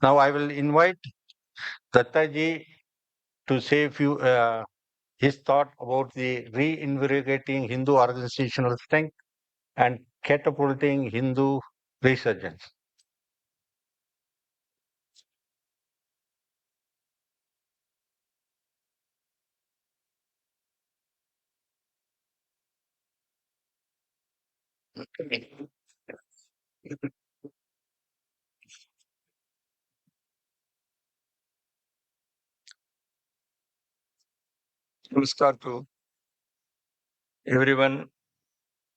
Now I will invite Dattaji to say his thought about the reinvigorating Hindu organizational strength and catapulting Hindu resurgence. Namaskar to everyone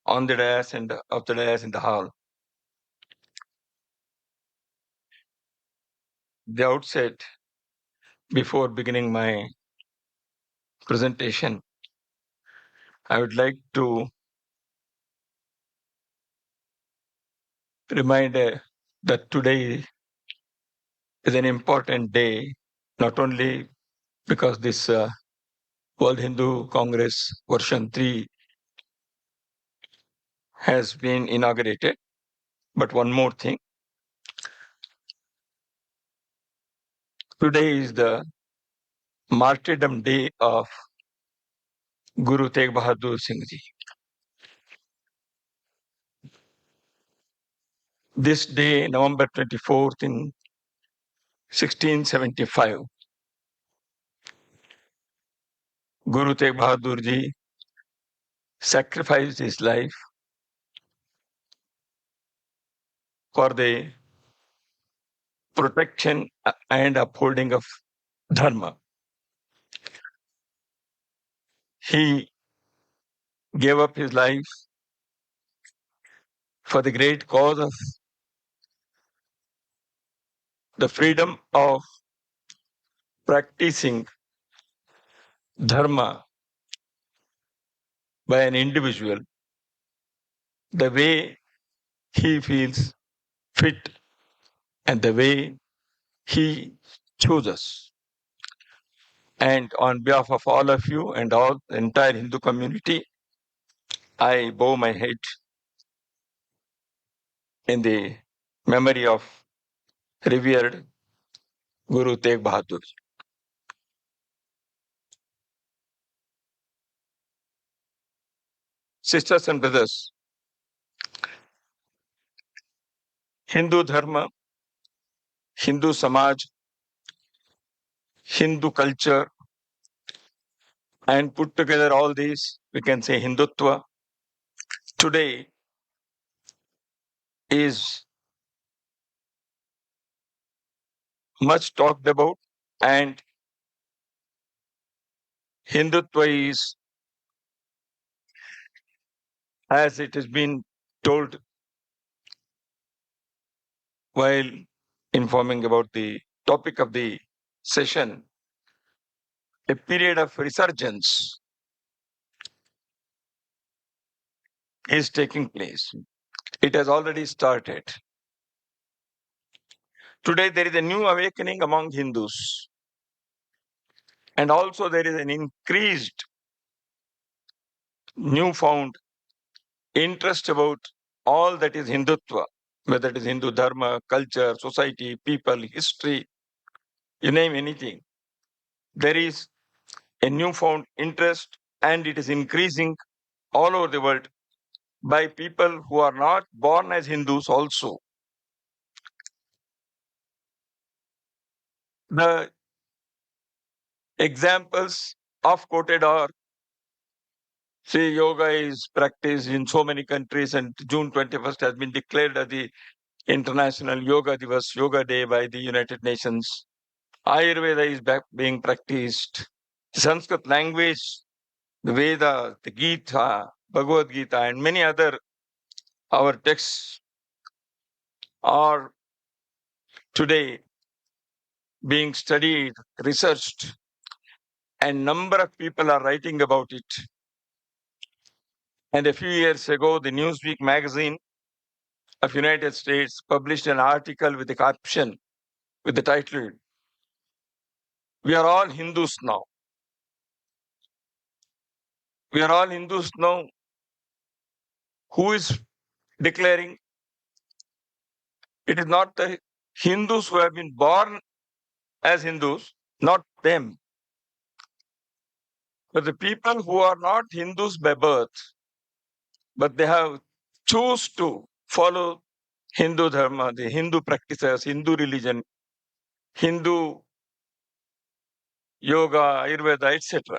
on the dais and of the dais in the hall. The outset, before beginning my presentation, I would like to remind that today is an important day, not only because this World Hindu Congress version 3 has been inaugurated, but one more thing. Today is the martyrdom day of Guru Tegh Bahadur Singh Ji. This day, November 24th in 1675, Guru Tegh Bahadur Ji sacrificed his life for the protection and upholding of Dharma. He gave up his life for the great cause of the freedom of practicing Dharma by an individual the way he feels fit and the way he chooses. And on behalf of all of you and all the entire Hindu community, I bow my head in the memory of revered Guru Tegh Bahadur. Sisters and brothers, Hindu Dharma, Hindu Samaj, Hindu culture, and put together all these, we can say Hindutva, today is much talked about, and Hindutva is, as it has been told while informing about the topic of the session, a period of resurgence is taking place. It has already started. Today, there is a new awakening among Hindus, and also there is an increased, newfound interest about all that is Hindutva, whether it is Hindu Dharma, culture, society, people, history, you name anything. There is a newfound interest, and it is increasing all over the world by people who are not born as Hindus also. The examples of quoted are, say, yoga is practiced in so many countries, and June 21st has been declared as the International Yoga Divas, Yoga Day by the United Nations. Ayurveda is being practiced. Sanskrit language, the Veda, the Gita, Bhagwat Gita, and many other our texts are today being studied, researched, and number of people are writing about it. And a few years ago, the Newsweek magazine of United States published an article with a caption with the title, "We are all Hindus now." We are all Hindus now. Who is declaring? It is not the Hindus who have been born as Hindus, not them. But the people who are not Hindus by birth, but they have choose to follow Hindu dharma, the Hindu practices, Hindu religion, Hindu yoga, Ayurveda, etc.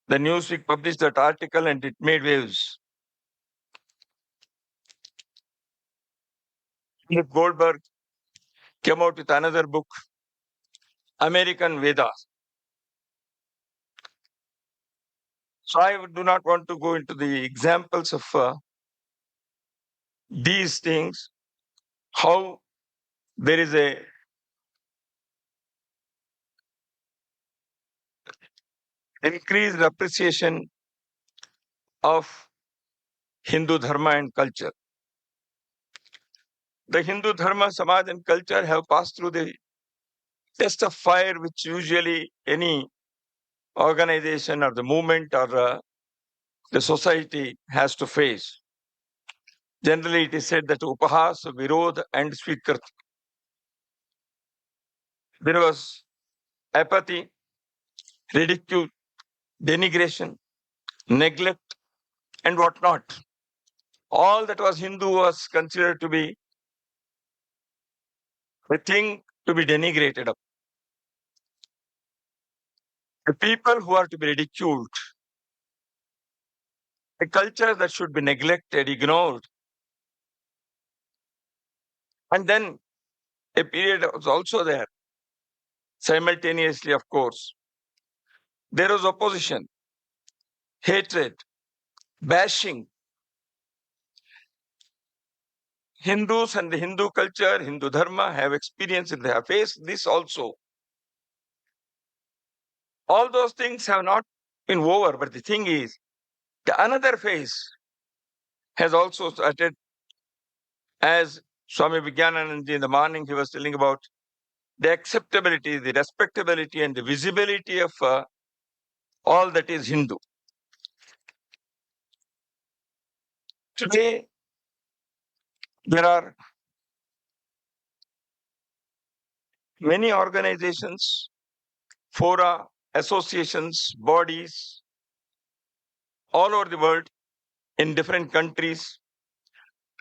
The Newsweek published that article and it made waves. Philip Goldberg came out with another book, American Vedas. So I do not want to go into the examples of these things, how there is a increased appreciation of Hindu dharma and culture. The Hindu dharma, Samaj and culture have passed through the test of fire which usually any organization or the movement or the society has to face. Generally, it is said that upahas, virodh and sweetkart. There was apathy, ridicule, denigration, neglect, and whatnot. All that was Hindu was considered to be a thing to be denigrated of. The people who are to be ridiculed, a culture that should be neglected, ignored. And then a period was also there, simultaneously, of course. There was opposition, hatred, bashing. Hindus and the Hindu culture, Hindu dharma have experienced it. They have faced this also. All those things have not been over, but the thing is, the another phase has also started. As Swami Vijnananand in the morning, he was telling about the acceptability, the respectability, and the visibility of all that is Hindu. Today, there are many organizations, fora, associations, bodies all over the world in different countries.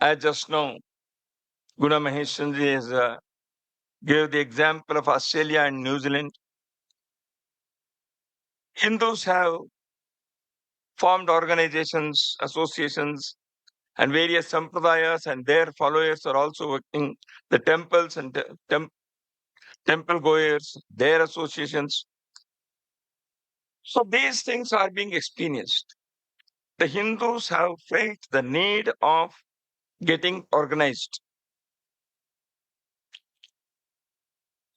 As just now, Guna Maheshanji has gave the example of Australia and New Zealand. Hindus have formed organizations, associations, and various sampradayas and their followers are also working. The temples and temple goers, their associations. So these things are being experienced. The Hindus have felt the need of getting organized.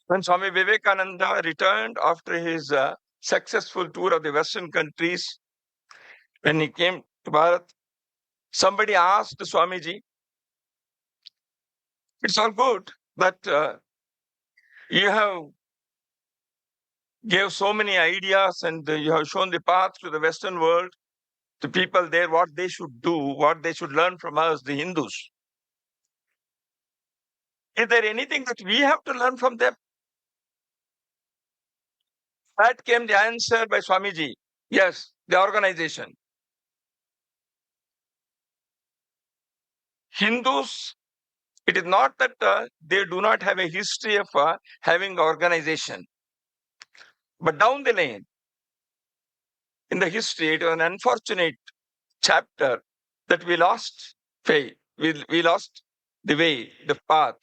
When Swami Vivekananda returned after his successful tour of the Western countries, when he came to Bharat, somebody asked Swamiji, it's all good, but you have gave so many ideas and you have shown the path to the Western world, to people there, what they should do, what they should learn from us, the Hindus. Is there anything that we have to learn from them? That came the answer by Swamiji. Yes, the organization. Hindus, it is not that they do not have a history of having organization. But down the lane, in the history, it was an unfortunate chapter that we lost faith. We lost the way, the path.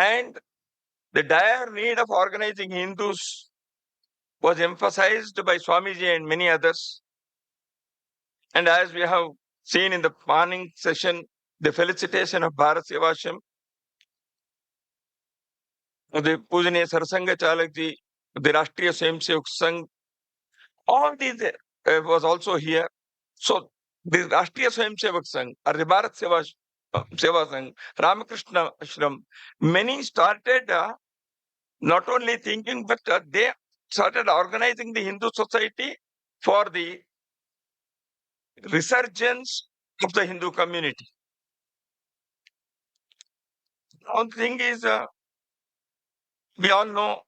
And the dire need of organizing Hindus was emphasized by Swamiji and many others. And as we have seen in the morning session, the felicitation of Bharat Sevasham, the Pujaniya Sarsanghchalak ji, the Rashtriya Swayamsevak Sangh, all these was also here. So the Rashtriya Swayamsevak Sangh or the Bharat Seva Sangh, Ramakrishna Ashram, many started not only thinking, but they started organizing the Hindu society for the resurgence of the Hindu community. One thing is, we all know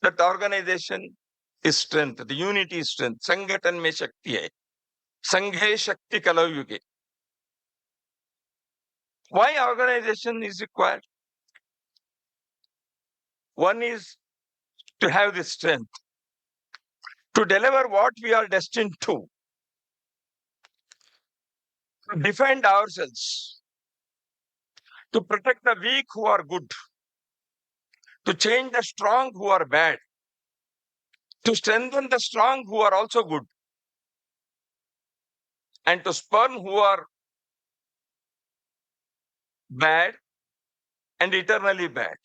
that organization is strength, the unity is strength. Sanghatan mein shakti hai. Sanghe shakti kalau yuge. Why organization is required? One is to have the strength to deliver what we are destined to defend ourselves, to protect the weak who are good, to change the strong who are bad, to strengthen the strong who are also good, and to spurn who are bad and eternally bad.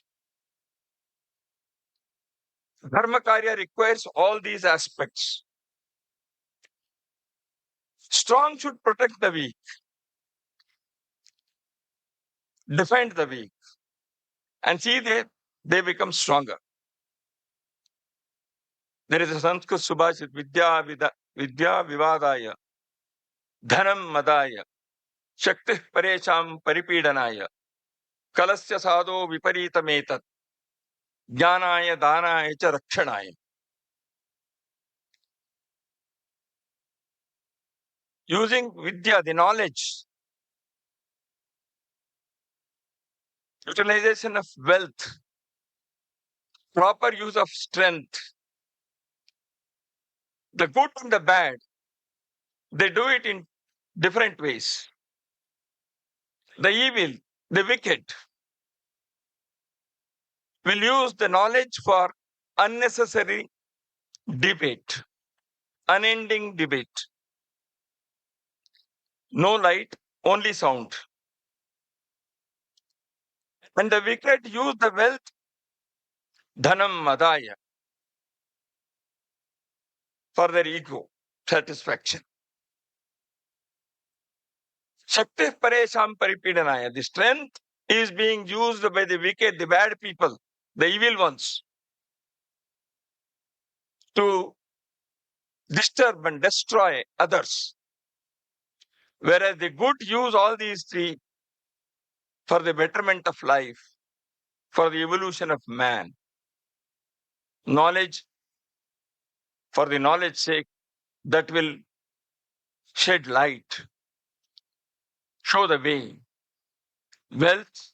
Dharma Karya requires all these aspects. Strong should protect the weak, defend the weak, and see they become stronger. There is a Sanskrit Subhashit, Vidya Vivadaya, Dhanam Madaya, Shakti Paresham Paripidanaya, Kalasya Sadho Viparitametat, Jnanaya Danaya cha Rakshanaya. Using Vidya, the knowledge, utilization of wealth, proper use of strength, the good and the bad, they do it in different ways. The evil, the wicked, will use the knowledge for unnecessary debate, unending debate. No light, only sound. And the wicked use the wealth, dhanam madaya, for their ego satisfaction. Shakti paresham paripidanaya. The strength is being used by the wicked, the bad people, the evil ones, to disturb and destroy others. Whereas the good use all these three for the betterment of life, for the evolution of man. Knowledge, for the knowledge's sake, that will shed light, show the way. Wealth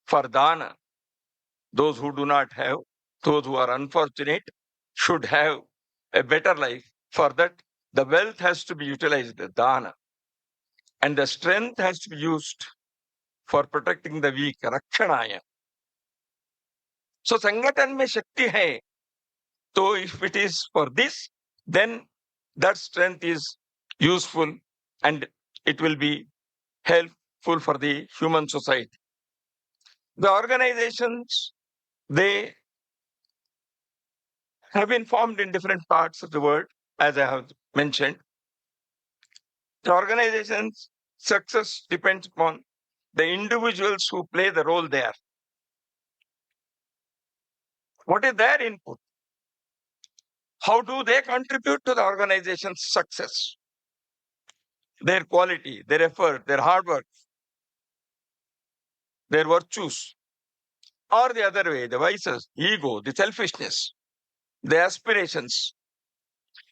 for dana. Those who do not have, those who are unfortunate, should have a better life. For that, the wealth has to be utilized, the dana. And the strength has to be used for protecting the weak, rakshanaya. So, sanghatan mein shakti hai. So, if it is for this, then that strength is useful and it will be helpful for the human society. The organizations, they have been formed in different parts of the world, as I have mentioned. The organization's success depends upon the individuals who play the role there. What is their input? How do they contribute to the organization's success? Their quality, their effort, their hard work, their virtues, or the other way, the vices, ego, the selfishness, the aspirations,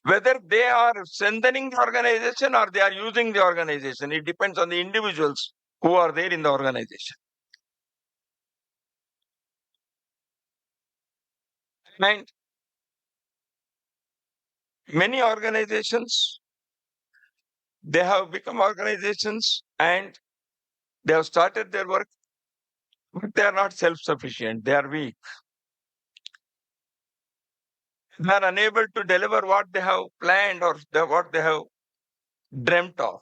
whether they are strengthening the organization or they are using the organization. It depends on the individuals who are there in the organization. And many organizations, they have become organizations and they have started their work, but they are not self-sufficient. They are weak. They are unable to deliver what they have planned or what they have dreamt of.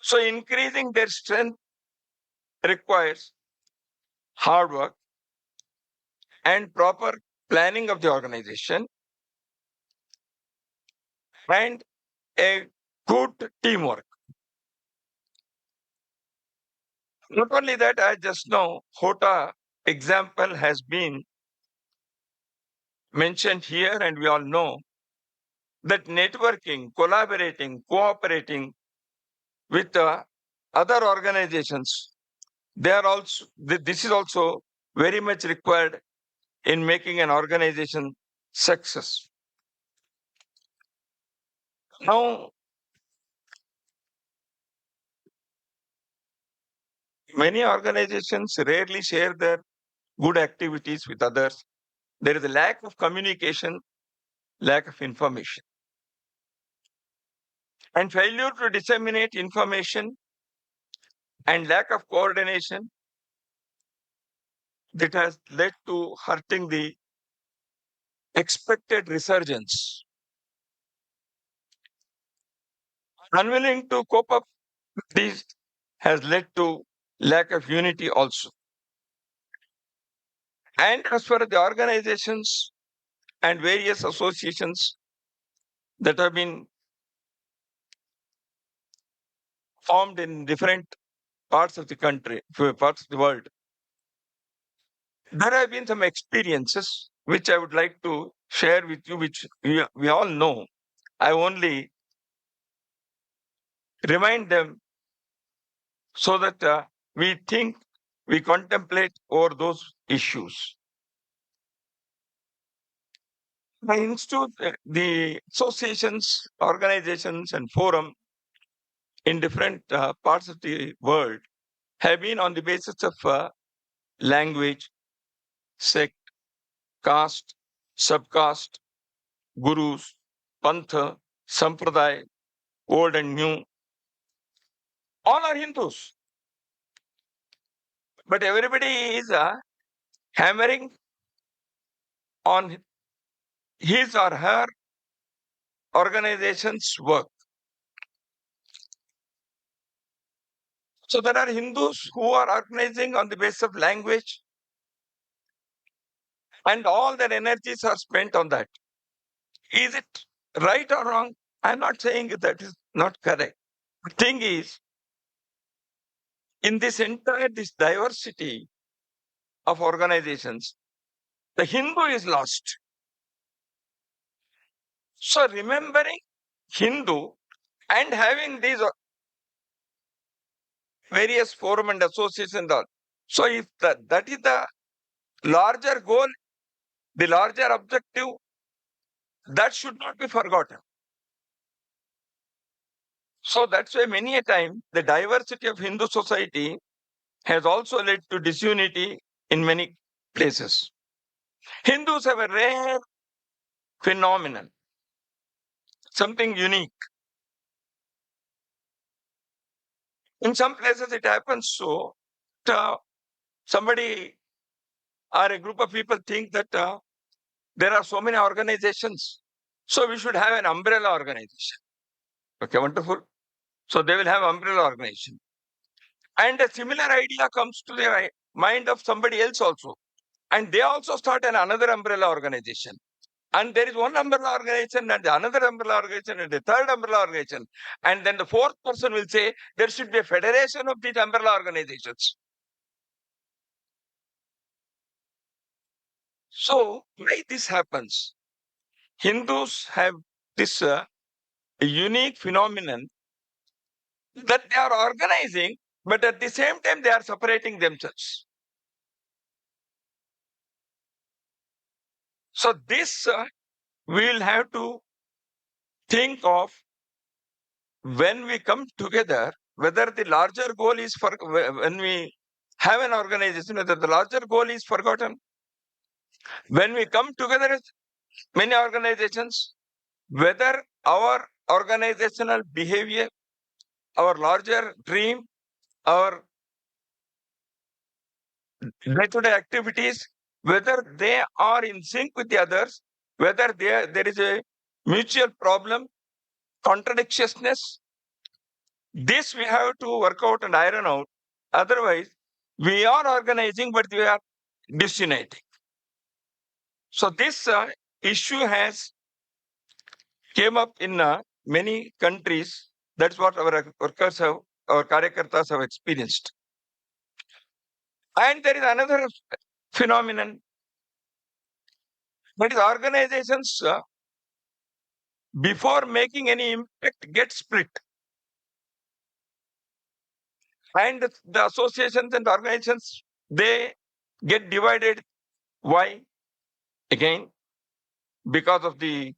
So increasing their strength requires hard work and proper planning of the organization and a good teamwork. Not only that, I just know HOTA example has been mentioned here, and we all know that networking, collaborating, cooperating with the other organizations, they are also, this is also very much required in making an organization success. Now, many organizations rarely share their good activities with others. There is a lack of communication, lack of information, and failure to disseminate information and lack of coordination that has led to hurting the expected resurgence. Unwilling to cope up with these has led to lack of unity also. And as far as the organizations and various associations that have been formed in different parts of the country, parts of the world, there have been some experiences which I would like to share with you, which we all know. I only remind them so that we think, we contemplate over those issues. The institute, the associations, organizations, and forum in different parts of the world have been on the basis of language, sect, caste, subcaste, gurus, pantha, sampradaya, old and new. All are Hindus, but everybody is hammering on his or her organization's work. So there are Hindus who are organizing on the basis of language, and all their energies are spent on that. Is it right or wrong? I'm not saying that is not correct. The thing is, in this diversity of organizations, the Hindu is lost. So remembering Hindu and having these various forum and associations and all. So if that is the larger goal, the larger objective, that should not be forgotten. So that's why many a time the diversity of Hindu society has also led to disunity in many places. Hindus have a rare phenomenon, something unique. In some places it happens so that somebody or a group of people think that there are so many organizations, so we should have an umbrella organization. Okay, wonderful. So they will have umbrella organization. And a similar idea comes to the mind of somebody else also. And they also start another umbrella organization. And there is one umbrella organization and another umbrella organization and a third umbrella organization. And then the fourth person will say there should be a federation of these umbrella organizations. So why this happens? Hindus have this unique phenomenon that they are organizing, but at the same time they are separating themselves. So this we will have to think of when we come together, whether the larger goal is for when we have an organization, whether the larger goal is forgotten. When we come together as many organizations, whether our organizational behavior, our larger dream, our day-to-day activities, whether they are in sync with the others, whether there is a mutual problem, contradictiousness, this we have to work out and iron out. Otherwise, we are organizing, but we are disuniting. So this issue has came up in many countries. That's what our workers have, our karyakartas have experienced. And there is another phenomenon, that is organizations before making any impact get split. And the associations and organizations, they get divided. Why? Again, because of the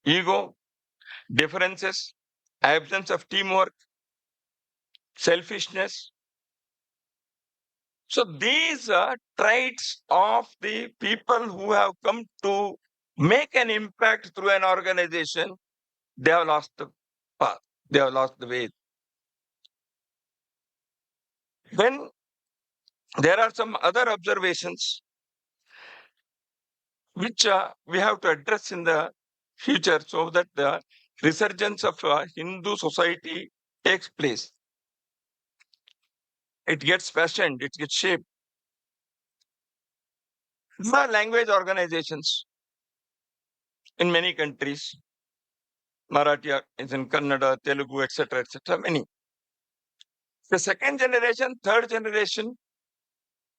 ego, differences, absence of teamwork, selfishness. So these are traits of the people who have come to make an impact through an organization. They have lost the path. They have lost the way. Then there are some other observations which we have to address in the future so that the resurgence of Hindu society takes place. It gets fashioned, it gets shaped. There are language organizations in many countries. Marathi is in Kannada, Telugu, etc., many. The second generation, third generation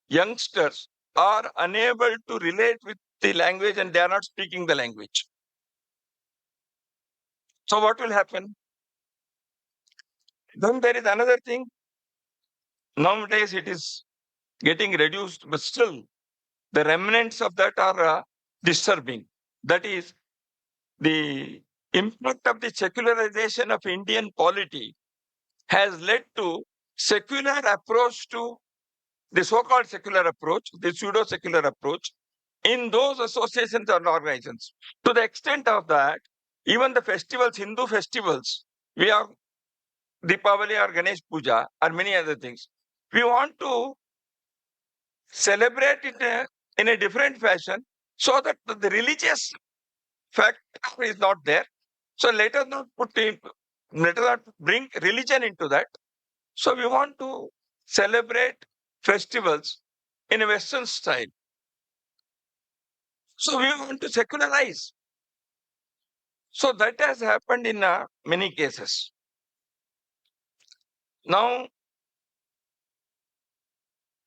youngsters are unable to relate with the language and they are not speaking the language. So what will happen? Then there is another thing. Nowadays it is getting reduced, but still the remnants of that are disturbing. That is the impact of the secularization of Indian polity has led to secular approach to the so-called secular approach, the pseudo-secular approach in those associations and organizations. To the extent of that, even the festivals, Hindu festivals, we have Deepavali or Ganesh Puja or many other things. We want to celebrate it in a different fashion so that the religious factor is not there. So let us not let us not bring religion into that. So we want to celebrate festivals in a Western style. So we want to secularize. So that has happened in many cases. Now,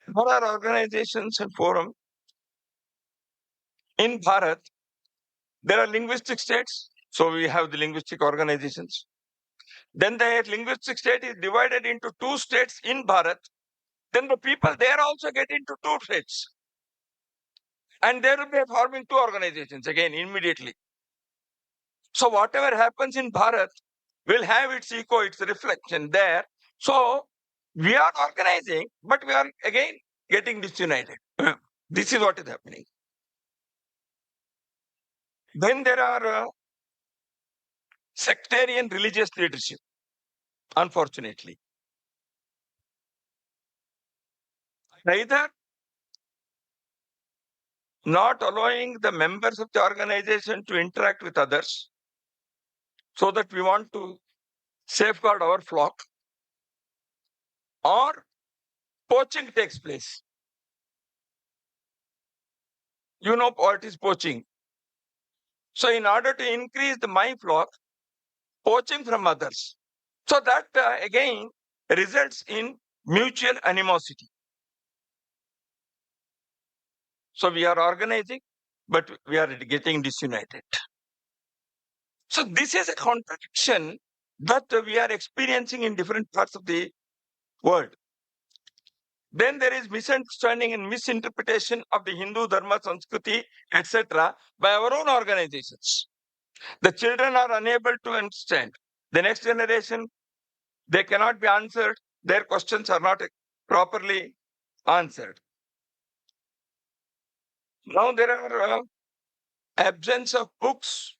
there are organizations and forums in Bharat. There are linguistic states. So we have the linguistic organizations. Then the linguistic state is divided into two states in Bharat. Then the people there also get into two states. And they will be forming two organizations again immediately. So whatever happens in Bharat will have its echo, its reflection there. So we are organizing, but we are again getting disunited. This is what is happening. Then there are sectarian religious leadership, unfortunately. Either not allowing the members of the organization to interact with others so that we want to safeguard our flock, or poaching takes place. You know what is poaching. So in order to increase my flock, poaching from others. So that again results in mutual animosity. So we are organizing, but we are getting disunited. So this is a contradiction that we are experiencing in different parts of the world. Then there is misunderstanding and misinterpretation of the Hindu Dharma, Sanskriti, etc. by our own organizations. The children are unable to understand. The next generation, they cannot be answered. Their questions are not properly answered. Now there are absence of books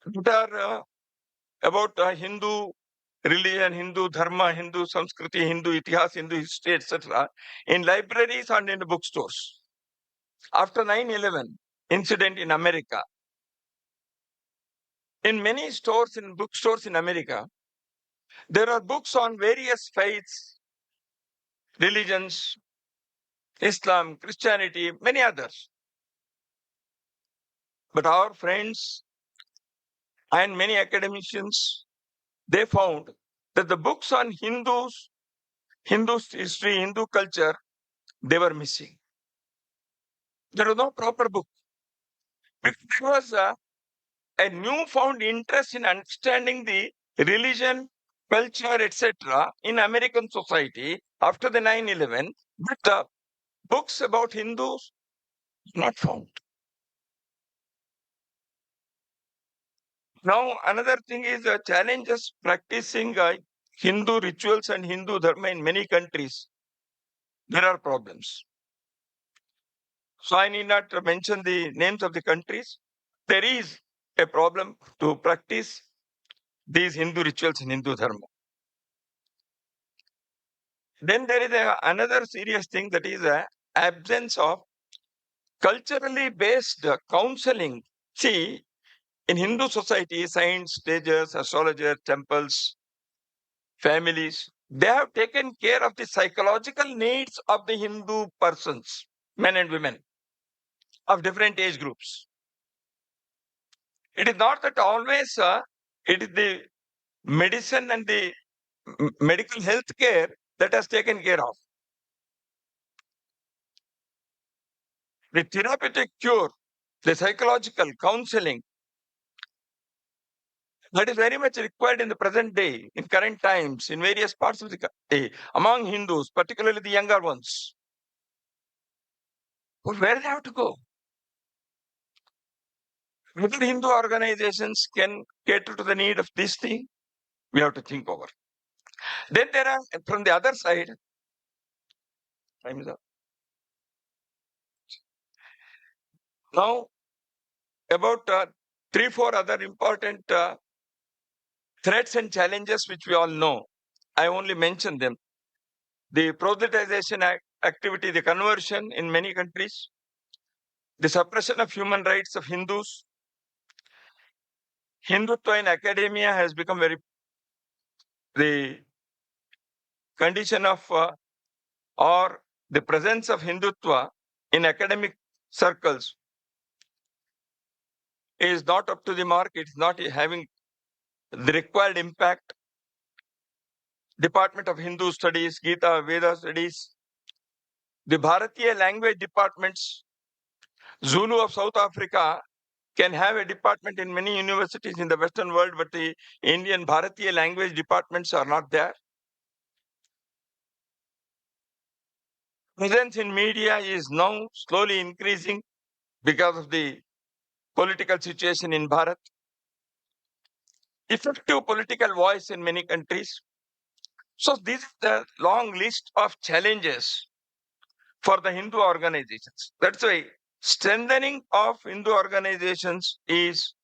that are about Hindu religion, Hindu Dharma, Hindu Sanskriti, Hindu Itihas, Hindu history, etc. in libraries and in the bookstores. After 9/11 incident in America, in many stores, in bookstores in America, there are books on various faiths, religions, Islam, Christianity, many others. But our friends and many academicians, they found that the books on Hindu history, Hindu culture, they were missing. There was no proper book. There was a newfound interest in understanding the religion culture, etc., in American society after the 9/11, but books about Hindus not found. Now, another thing is challenges practicing Hindu rituals and Hindu dharma in many countries. There are problems. So I need not mention the names of the countries. There is a problem to practice these Hindu rituals in Hindu dharma. Then there is another serious thing, that is absence of culturally based counseling. See, in Hindu society, saints, sages, astrologers, temples, families, they have taken care of the psychological needs of the Hindu persons, men and women of different age groups. It is not that always it is the medicine and the medical health care that has taken care of. The therapeutic cure, the psychological counseling, that is very much required in the present day, in current times, in various parts of the day, among Hindus, particularly the younger ones. But where they have to go? Whether Hindu organizations can cater to the need of this thing, we have to think over. Then there are, from the other side, time is up. Now, about 3, 4 other important threats and challenges which we all know. I only mention them. The proselytization activity, the conversion in many countries, the suppression of human rights of Hindus, Hindutva in academia has become the condition of or the presence of Hindutva in academic circles is not up to the mark. It's not having the required impact. Department of Hindu Studies, Gita, Veda Studies, the Bharatiya language departments, Zulu of South Africa can have a department in many universities in the Western world, but the Indian Bharatiya language departments are not there. Presence in media is now slowly increasing because of the political situation in Bharat. Effective political voice in many countries. So this is the long list of challenges for the Hindu organizations. That's why strengthening of Hindu organizations is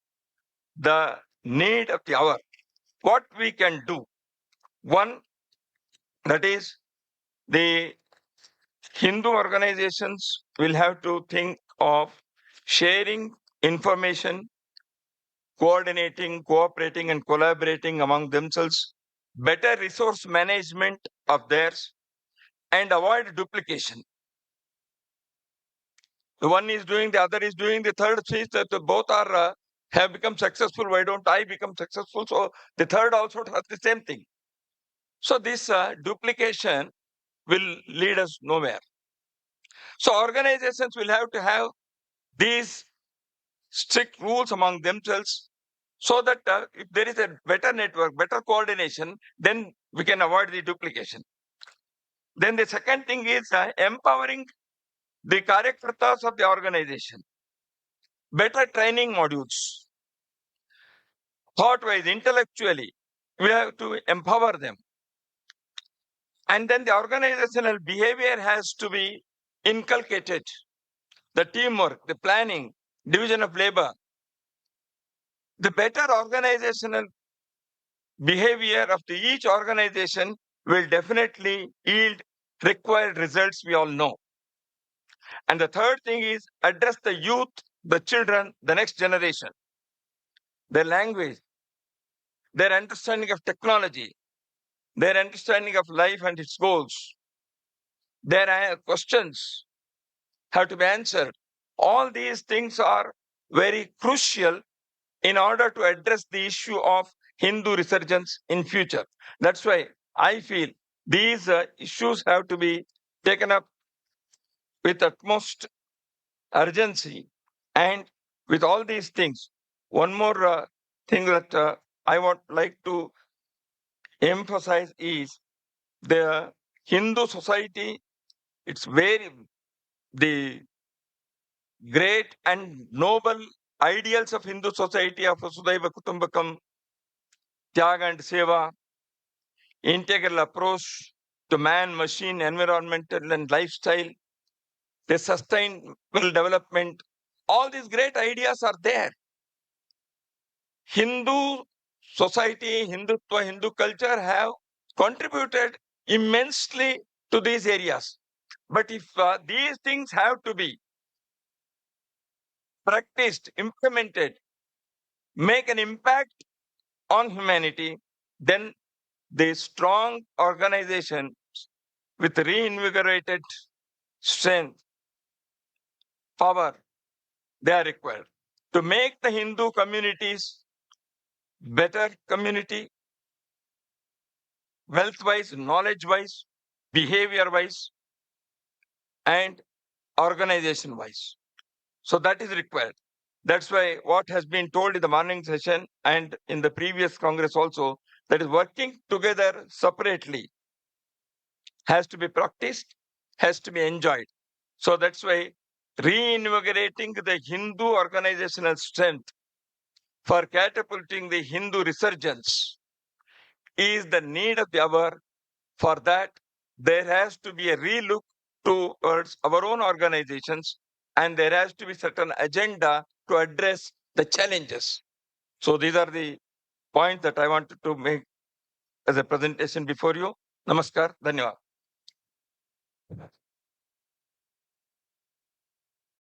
the need of the hour. What we can do? One, that is, the Hindu organizations will have to think of sharing information, coordinating, cooperating, and collaborating among themselves, better resource management of theirs, and avoid duplication. The one is doing, the other is doing, the third says that both are have become successful. Why don't I become successful? So the third also does the same thing. So this duplication will lead us nowhere. So organizations will have to have these strict rules among themselves so that if there is a better network, better coordination, then we can avoid the duplication. Then the second thing is empowering the karyakartas of the organization. Better training modules, thought-wise, intellectually, we have to empower them. And then the organizational behavior has to be inculcated. The teamwork, the planning, division of labor, the better organizational behavior of each organization will definitely yield required results, we all know. And the third thing is address the youth, the children, the next generation, their language, their understanding of technology, their understanding of life and its goals. Their questions have to be answered. All these things are very crucial in order to address the issue of Hindu resurgence in future. That's why I feel these issues have to be taken up with utmost urgency. And with all these things, one more thing that I would like to emphasize is the Hindu society. It's very the great and noble ideals of Hindu society of Vasudhaiva Kutumbakam, Tyaga and Seva, integral approach to man, machine, environmental and lifestyle, the sustainable development. All these great ideas are there. Hindu society, Hindutva, Hindu culture have contributed immensely to these areas. But if these things have to be practiced, implemented, make an impact on humanity, then the strong organization with reinvigorated strength, power, they are required to make the Hindu communities better community, wealth-wise, knowledge-wise, behavior-wise, and organization-wise. So that is required. That's why what has been told in the morning session and in the previous Congress also, that is working together separately has to be practiced, has to be enjoyed. So that's why reinvigorating the Hindu organizational strength for catapulting the Hindu resurgence is the need of the hour. For that, there has to be a relook towards our own organizations, and there has to be certain agenda to address the challenges. So these are the points that I wanted to make as a presentation before you. Namaskar, Dhanyavad.